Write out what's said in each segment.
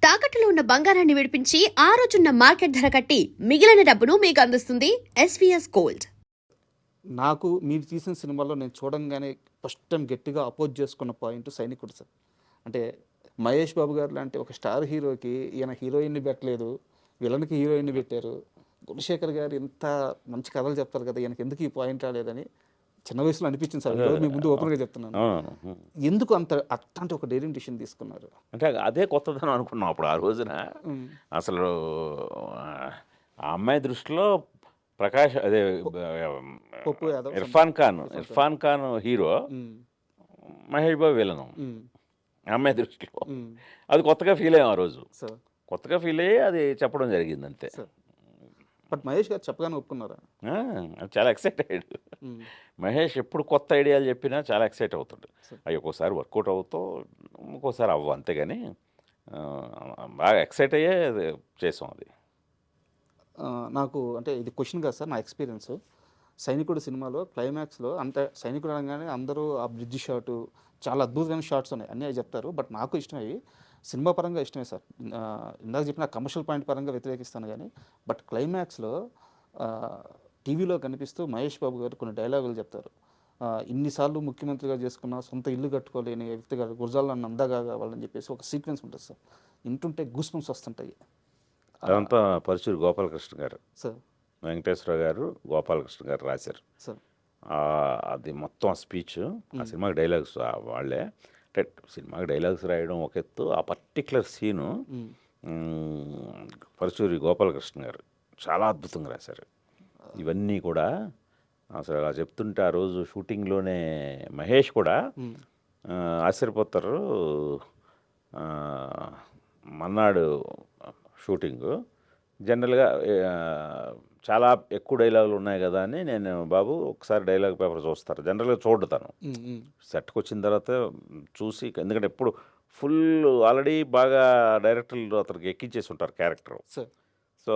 తాకట్టులో ఉన్న బంగారాన్ని విడిపించి ఆ రోజున్న మార్కెట్ ధర కట్టి మిగిలిన డబ్బును మీకు అందిస్తుంది ఎస్వీఎస్ గోల్డ్. నాకు మీరు తీసిన సినిమాలో నేను చూడంగానే ఫస్ట్ టైం గట్టిగా అపోజ్ చేసుకున్న పాయింట్ సైనికుడు సార్. అంటే మహేష్ బాబు గారు లాంటి ఒక స్టార్ హీరోకి ఈయన హీరోయిన్ని పెట్టలేదు, విలన్కి హీరోయిన్ని పెట్టారు. గుణశేఖర్ గారు ఇంత మంచి కథలు చెప్తారు కదా, ఈయనకి ఎందుకు ఈ పాయింట్ రాలేదని చిన్న వయసులో అనిపించింది సార్. మీ ముందు ఓపెన్గా చెప్తున్నాను. ఎందుకు అట్లాంటి ఒక డేరింగ్ డిసిషన్ తీసుకున్నారు? అంటే అదే కొత్తదనం అనుకున్నాం అప్పుడు ఆ రోజున. అసలు ఆ అమ్మాయి దృష్టిలో ప్రకాష్ అదే ఇర్ఫాన్ ఖాన్ హీరో, మహేష్ బాబు విలను అమ్మాయి దృష్టిలో. అది కొత్తగా ఫీల్ అయ్యాం ఆ రోజు. కొత్తగా ఫీల్ అయ్యి అది చెప్పడం జరిగింది అంతే. బట్ మహేష్ గారు చెప్పగానే ఒప్పుకున్నారా? చాలా ఎక్సైట్ అయ్యాడు. మహేష్ ఎప్పుడు కొత్త ఐడియాలు చెప్పినా చాలా ఎక్సైట్ అవుతాడు. అవి ఒక్కోసారి వర్కౌట్ అవుతాం, ఇంకోసారి అవ్వ, అంతేగాని బాగా ఎక్సైట్ అయ్యే చేసాం అది. నాకు అంటే ఇది క్వశ్చన్ కాదు సార్, నా ఎక్స్పీరియన్స్. సైనికుడు సినిమాలో క్లైమాక్స్లో అంటే సైనికుడు అనగానే అందరూ ఆ బ్రిడ్జ్ షాటు చాలా అద్భుతమైన షాట్స్ ఉన్నాయి, అన్నీ అవి చెప్తారు. బట్ నాకు ఇష్టమయ్యి సినిమా పరంగా ఇష్టమే సార్. ఇందాక చెప్పిన కమర్షియల్ పాయింట్ పరంగా వ్యతిరేకిస్తాను కానీ, బట్ క్లైమాక్స్లో టీవీలో కనిపిస్తూ మహేష్ బాబు గారు కొన్ని డైలాగులు చెప్తారు. ఇన్నిసార్లు ముఖ్యమంత్రిగా చేసుకున్న సొంత ఇల్లు కట్టుకోలేని వ్యక్తి గారు గురజాల నన్ను అందగా కావాలని చెప్పేసి ఒక సీక్వెన్స్ ఉంటుంది సార్. ఇంటుంటే గూస్ బంప్స్ వస్తుంటాయి. అదంతా పరుచూరి గోపాలకృష్ణ గారు, సార్ వెంకటేశ్వర గారు, గోపాలకృష్ణ గారు రాశారు సార్. అది మొత్తం స్పీచ్. ఆ సినిమాకి డైలాగ్స్ వాళ్ళే. అంటే సినిమాకి డైలాగ్స్ రాయడం ఒక ఎత్తు, ఆ పర్టికులర్ సీను పరుచూరి గోపాలకృష్ణ గారు చాలా అద్భుతంగా రాశారు. ఇవన్నీ కూడా అసలు అలా చెప్తుంటే ఆ రోజు షూటింగ్లోనే మహేష్ కూడా ఆశ్చర్యపోతారు. మన్నాడు షూటింగు జనరల్గా చాలా ఎక్కువ డైలాగులు ఉన్నాయి కదా అని నేను, బాబు ఒకసారి డైలాగ్ పేపర్ చూస్తారు, జనరల్గా చూడతాను. సెట్కి వచ్చిన తర్వాత చూసి, ఎందుకంటే ఎప్పుడు ఫుల్ ఆల్రెడీ బాగా డైరెక్టర్లు అతనికి ఎక్కించేసి ఉంటారు క్యారెక్టర్. సో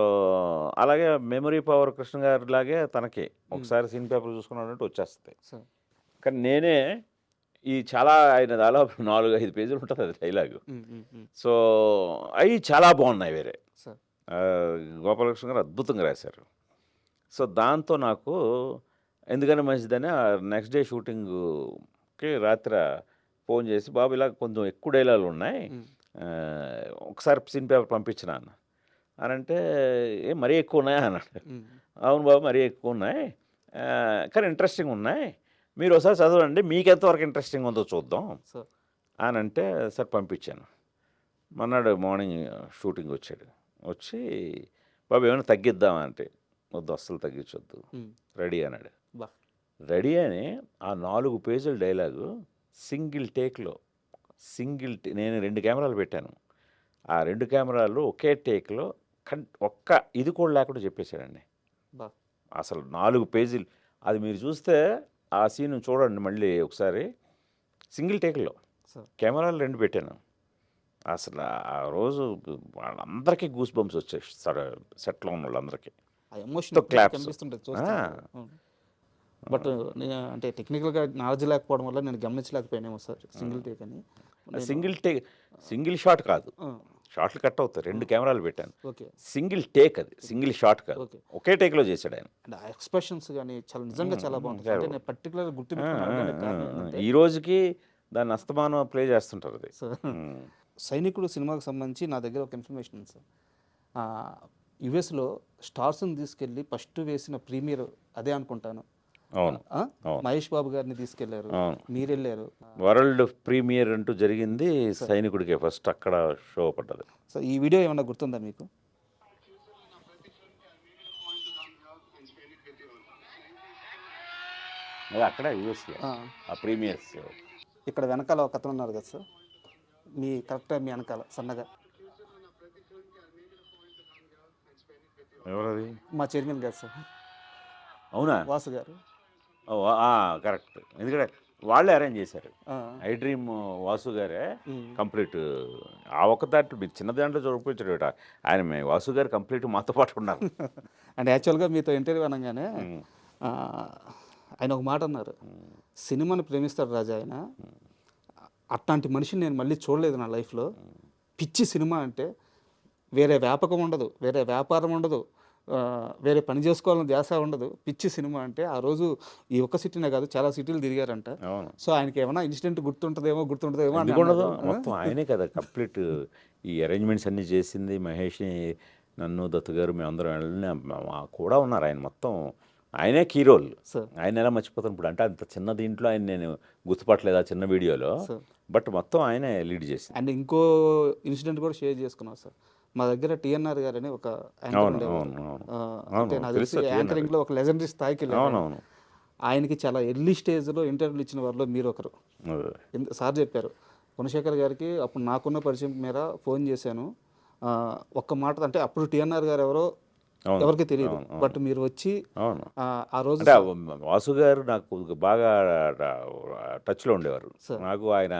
అలాగే మెమరీ పవర్ కృష్ణ గారి లాగే తనకి ఒకసారి సీన్ పేపర్ చూసుకున్నాడంటే వచ్చేస్తాయి. కానీ నేనే ఈ చాలా ఆయన దాదాపు 4-5 పేజీలు ఉంటుంది అది డైలాగు. సో అవి చాలా బాగున్నాయి వేరే. గోపాలకృష్ణ గారు అద్భుతంగా రాశారు. సో దాంతో నాకు ఎందుకని మంచిదని నెక్స్ట్ డే షూటింగ్కి రాత్రి ఫోన్ చేసి, బాబు ఇలా కొంచెం ఎక్కువ డైలాగులు ఉన్నాయి, ఒకసారి సీన్ పేపర్ పంపించిన అన్న అని అంటే, మరీ ఎక్కువ ఉన్నాయా అన్నాడు. అవును బాబు మరీ ఎక్కువ ఉన్నాయి, కానీ ఇంట్రెస్టింగ్ ఉన్నాయి, మీరు ఒకసారి చదవండి, మీకు ఎంతవరకు ఇంట్రెస్టింగ్ ఉందో చూద్దాం అని అంటే సార్ పంపించాను. మన్నాడు మార్నింగ్ షూటింగ్ వచ్చాడు. వచ్చి, బాబు ఏమైనా తగ్గిద్దామా అంటే, వద్దు అస్సలు తగ్గించొద్దు, రెడీ అన్నాడు. రెడీ అని ఆ 4 పేజీల డైలాగు సింగిల్ టేక్లో, నేను 2 కెమెరాలు పెట్టాను, ఆ 2 కెమెరాలు ఒకే టేక్లో ఒక్క ఇది కూడా లేకుండా చెప్పేశాడండి. అసలు 4 పేజీలు అది మీరు చూస్తే ఆ సీన్ చూడండి మళ్ళీ ఒకసారి. సింగిల్ టేక్లో కెమెరాలు 2 పెట్టాను. అసలు ఆ రోజు వాళ్ళందరికీ గూస్ బంప్స్ వచ్చాయి, సెట్లో ఉన్న వాళ్ళందరికీ క్లాప్స్. బట్ నేను అంటే టెక్నికల్గా నాలెడ్జ్ లేకపోవడం వల్ల నేను గమనించలేకపోయానేమో సార్ సింగిల్ టేక్ అని. సింగిల్ షాట్ కాదు, షాట్లు కట్ అవుతాయి. 2 కెమెరాలు పెట్టాను, సింగిల్ టేక్, అది సింగిల్ షాట్ కాదు, ఒకే టేక్లో చేశాడు ఆయన. ఎక్స్ప్రెషన్స్ కానీ చాలా నిజంగా చాలా బాగుంటుంది. పర్టికులర్ గుర్తు ఈ రోజుకి దాన్ని అస్తమానం ప్లే చేస్తుంటారు అది. సైనికుడు సినిమాకి సంబంధించి నా దగ్గర ఒక ఇన్ఫర్మేషన్ ఉంది సార్. యుఎస్లో స్టార్స్ని తీసుకెళ్ళి ఫస్ట్ వేసిన ప్రీమియర్ అదే అనుకుంటాను. అవును, మహేష్ బాబు గారిని తీసుకెళ్లారు, మీరు వెళ్ళారు. వరల్డ్ ప్రీమియర్ అంటూ జరిగింది సైనికుడికి, ఫస్ట్ అక్కడ షో పడ్డది. సో ఈ వీడియో ఏమన్నా గుర్తుందా మీకు? అక్కడ యూఎస్లో ఆ ప్రీమియర్స్. ఇక్కడ వెనకాల ఒక అతను ఉన్నారు కదా సార్, మీ కరెక్ట్గా మీ వెనకాల సన్నగా, ఎవరది? మా చైర్మన్ గారు సార్. అవునా? వాసు గారు. కరెక్ట్, ఎందుకంటే వాళ్ళే అరేంజ్ చేశారు. ఐ డ్రీమ్ వాసు గారే కంప్లీట్. ఆ ఒక్క దాంట్లో మీరు చిన్న దాంట్లో చూడకపోయాడు ఆయన, వాసు గారు కంప్లీట్ మాతో పాటు ఉన్నారు. అంటే యాక్చువల్గా మీతో ఇంటర్వ్యూ అనగానే ఆయన ఒక మాట అన్నారు, సినిమాని ప్రేమిస్తాడు రాజా ఆయన, అట్లాంటి మనిషిని నేను మళ్ళీ చూడలేదు నా లైఫ్లో, పిచ్చి సినిమా అంటే వేరే వ్యాపకం ఉండదు, వేరే వ్యాపారం ఉండదు, వేరే పని చేసుకోవాలని ధ్యాస ఉండదు. పిచ్చి సినిమా అంటే ఆ రోజు ఈ ఒక్క సిటీనే కాదు చాలా సిటీలు తిరిగారంట. అవును. సో ఆయనకి ఏమైనా ఇన్సిడెంట్ గుర్తుంటుందేమో అని ఎందుకుండదు, అన్నారు. మొత్తం ఆయనే కదా కంప్లీట్ ఈ అరేంజ్మెంట్స్ అన్నీ చేసింది. మహేష్ని, నన్ను, దత్తు గారు, మేమందరం వెళ్ళిన కూడా ఉన్నారు. ఆయన మొత్తం ఆయనే కీ రోల్. సార్ ఆయన ఎలా మర్చిపోతాను ఇప్పుడు, అంటే అంత చిన్న దీంట్లో ఆయన నేను గుర్తుపట్టలేదు ఆ చిన్న వీడియోలో, సార్ బట్ మొత్తం ఆయనే లీడ్ చేసింది. అండ్ ఇంకో ఇన్సిడెంట్ కూడా షేర్ చేసుకున్నాం సార్. మా దగ్గర టిఎన్ఆర్ గారు అని ఒక యాంకర్ అవును ఉండేవారు. అవును అవును అంటే అవును, నాకు తెలుసు తెలిసి TNR. యాంకరింగ్లో ఒక లెజెండరీ స్థాయికి వెళ్ళారు. అవునవును. ఆయనకి చాలా ఎర్లీ స్టేజ్లో ఇంటర్వ్యూలు ఇచ్చిన వారిలో మీరు ఒకరు. సార్ చెప్పారు, గుణశేఖర్ గారికి అప్పుడు నాకున్న పరిచయం మేర ఫోన్ చేశాను, ఒక్క మాట అంటే అప్పుడు టిఎన్ఆర్ గారు ఎవరో అవును, ఎవరికి తెలియదు, అవును, అవును. బట్ మీరు వచ్చి అవును, ఆ రోజు అంటే వాసు గారు నాకు బాగా టచ్లో ఉండేవారు. సార్. నాకు ఆయన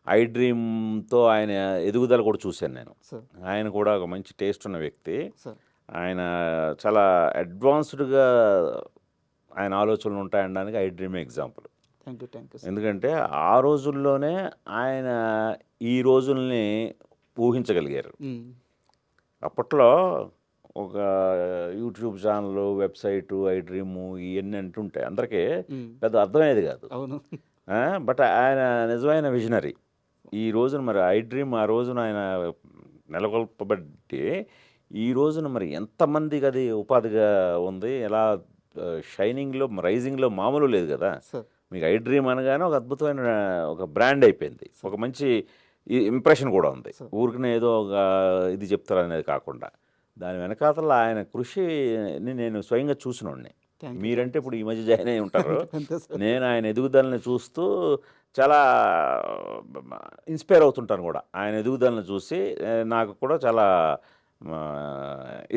ఐ డ్రీమ్తో ఆయన ఎదుగుదల కూడా చూశాను నేను. సార్ ఆయన కూడా ఒక మంచి టేస్ట్ ఉన్న వ్యక్తి. సార్ ఆయన చాలా అడ్వాన్స్డ్గా ఆయన ఆలోచనలు ఉంటాయనడానికి I dream example. Thank you sir. ఎందుకంటే ఆ రోజుల్లోనే ఆయన ఈ రోజుల్ని ఊహించగలిగారు. అప్పట్లో ఒక YouTube channel, website, I dream ఇవన్నీ అంటుంటే అందరికీ పెద్ద అర్థమయ్యేది కాదు. అవును బట్ ఆయన నిజమైన విజనరీ. ఈ రోజున మరి ఐ డ్రీమ్ ఆ రోజున ఆయన నెలకొల్పబట్టి ఈ రోజున మరి ఎంతమందికి అది ఉపాధిగా ఉంది, ఎలా షైనింగ్లో రైజింగ్లో మామూలు లేదు కదా. సార్ మీకు ఐ డ్రీమ్ అనగానే ఒక అద్భుతమైన ఒక బ్రాండ్ అయిపోయింది, ఒక మంచి ఇంప్రెషన్ కూడా ఉంది. ఊరికనే ఏదో ఒక ఇది చెప్తారు అనేది కాకుండా దాని వెనకాతల ఆయన కృషిని నేను స్వయంగా చూసినోడిని. మీరంటే ఇప్పుడు ఈ మధ్య జాయిన్ అయి ఉంటారు. అంతే సార్. నేను ఆయన ఎదుగుదలని చూస్తూ చాలా ఇన్స్పైర్ అవుతుంటాను కూడా. ఆయన ఎదుగుదలను చూసి నాకు కూడా చాలా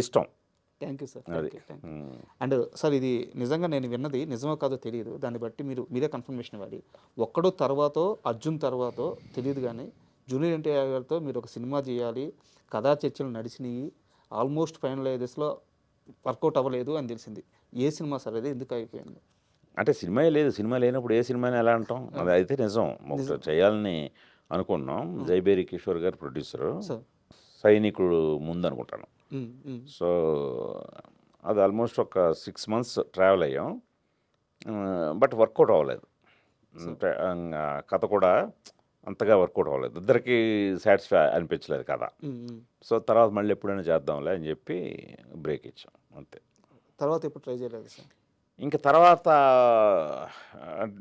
ఇష్టం. Thank you sir. అది. అండ్ సార్ ఇది నిజంగా నేను విన్నది నిజమో కాదో తెలియదు, దాన్ని బట్టి మీరే కన్ఫర్మేషన్ ఇవ్వాలి. ఒక్కడో తర్వాతో అర్జున్ తర్వాతో తెలియదు కానీ జూనియర్ ఎన్టీఆర్ గారితో మీరు ఒక సినిమా చేయాలి, కథా చర్చలు నడిచినాయి, ఆల్మోస్ట్ ఫైనలైజెస్లో వర్కౌట్ అవ్వలేదు అని తెలిసింది. ఏ సినిమా సార్ అది, ఎందుకు అయిపోయింది? అంటే సినిమా లేదు, సినిమా లేనప్పుడు ఏ సినిమాని ఎలా అంటాం? అది అయితే నిజం. ఒకటి చేయాలని అనుకున్నాం. జైబేరి కిషోర్ గారు ప్రొడ్యూసరు, సార్ సైనికుడు ముందు అనుకుంటాను. సో అది ఆల్మోస్ట్ ఒక 6 months ట్రావెల్ అయ్యాం, బట్ వర్కౌట్ అవ్వలేదు. అంటే కథ కూడా అంతగా వర్కౌట్ అవ్వలేదు, ఇద్దరికి సాటిస్ఫై అనిపించలేదు కథ. సో తర్వాత మళ్ళీ ఎప్పుడైనా చేద్దాంలే అని చెప్పి బ్రేక్ ఇచ్చాం అంతే. తర్వాత ఎప్పుడు ట్రై చేయలేదు సార్? ఇంకా తర్వాత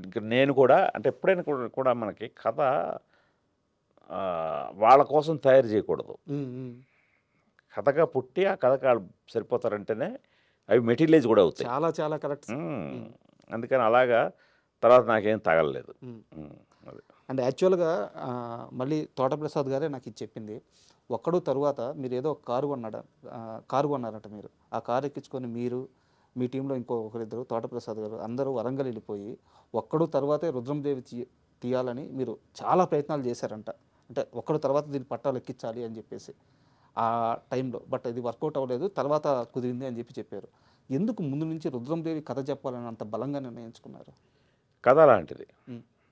ఇంక నేను కూడా అంటే ఎప్పుడైనా కూడా మనకి కథ వాళ్ళ కోసం తయారు చేయకూడదు. కథగా పుట్టి ఆ కథగా సరిపోతారంటేనే అవి మెటీరియలైజ్ కూడా అవుతాయి. చాలా చాలా కరెక్ట్. అందుకని అలాగా తర్వాత నాకేం తగలలేదు. అది. అండ్ యాక్చువల్గా మళ్ళీ తోటప్రసాద్ గారే నాకు ఇది చెప్పింది. ఒక్కడు తరువాత మీరు ఏదో ఒక కారు కొన్నారట. మీరు ఆ కారు ఎక్కించుకొని మీరు మీ టీంలో ఒకరిద్దరు తోటప్రసాద్ గారు అందరూ వరంగల్ వెళ్ళిపోయి ఒక్కడు తర్వాతే రుద్రందేవి తీయాలని మీరు చాలా ప్రయత్నాలు చేశారంట. అంటే ఒక్కడు తర్వాత దీన్ని పట్టాలు ఎక్కించాలి అని చెప్పేసి ఆ టైంలో, బట్ ఇది వర్కౌట్ అవ్వలేదు, తర్వాత కుదిరింది అని చెప్పారు. ఎందుకు ముందు నుంచి రుద్రందేవి కథ చెప్పాలని అంత బలంగా నిర్ణయించుకున్నారు? కథ అలాంటిది,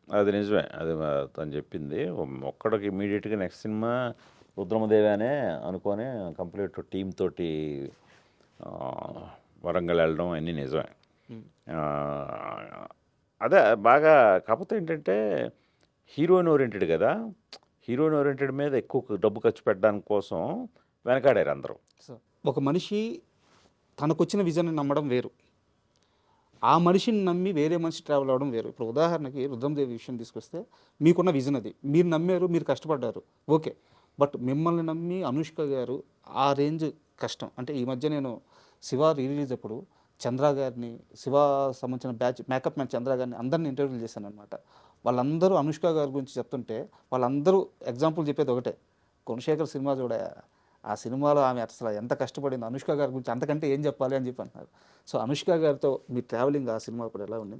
అది నిజమే. అది తను చెప్పింది. ఒక్కడికి ఇమీడియట్గా నెక్స్ట్ సినిమా రుద్రమదేవి అనే అనుకొని కంప్లీట్ టీమ్ తోటి వరంగల్ వెళ్ళడం అన్నీ నిజమే. అదే బాగా. కాకపోతే ఏంటంటే హీరోయిన్ ఓరియంటెడ్ కదా, హీరోయిన్ ఓరియంటెడ్ మీద ఎక్కువ డబ్బు ఖర్చు పెట్టడానికి కోసం వెనకాడారు అందరూ. ఒక మనిషి తనకొచ్చిన విజన్ని నమ్మడం వేరు, ఆ మనిషిని నమ్మి వేరే మనిషి ట్రావెల్ అవ్వడం వేరు. ఇప్పుడు ఉదాహరణకి రుద్రందేవి విషయం తీసుకొస్తే మీకున్న విజన్ అది, మీరు నమ్మారు, మీరు కష్టపడ్డారు, ఓకే. బట్ మిమ్మల్ని నమ్మి అనుష్క గారు ఆ రేంజ్ కష్టం. అంటే ఈ మధ్య నేను శివ రిలీజ్ అప్పుడు చంద్ర గారిని, శివ సంబంధించిన మేకప్ మ్యాన్ చంద్ర గారిని అందరిని ఇంటర్వ్యూలు చేశాను అనమాట. వాళ్ళందరూ అనుష్క గారి గురించి చెప్తుంటే వాళ్ళందరూ ఎగ్జాంపుల్ చెప్పేది ఒకటే, గుణశేఖర్ సినిమా చూడ, ఆ సినిమాలో ఆమె అసలు ఎంత కష్టపడింది, అనుష్క గారి గురించి అంతకంటే ఏం చెప్పాలి అని చెప్పి అన్నారు. సో అనుష్క గారితో మీ ట్రావెలింగ్ ఆ సినిమా అప్పుడు ఎలా ఉండింది?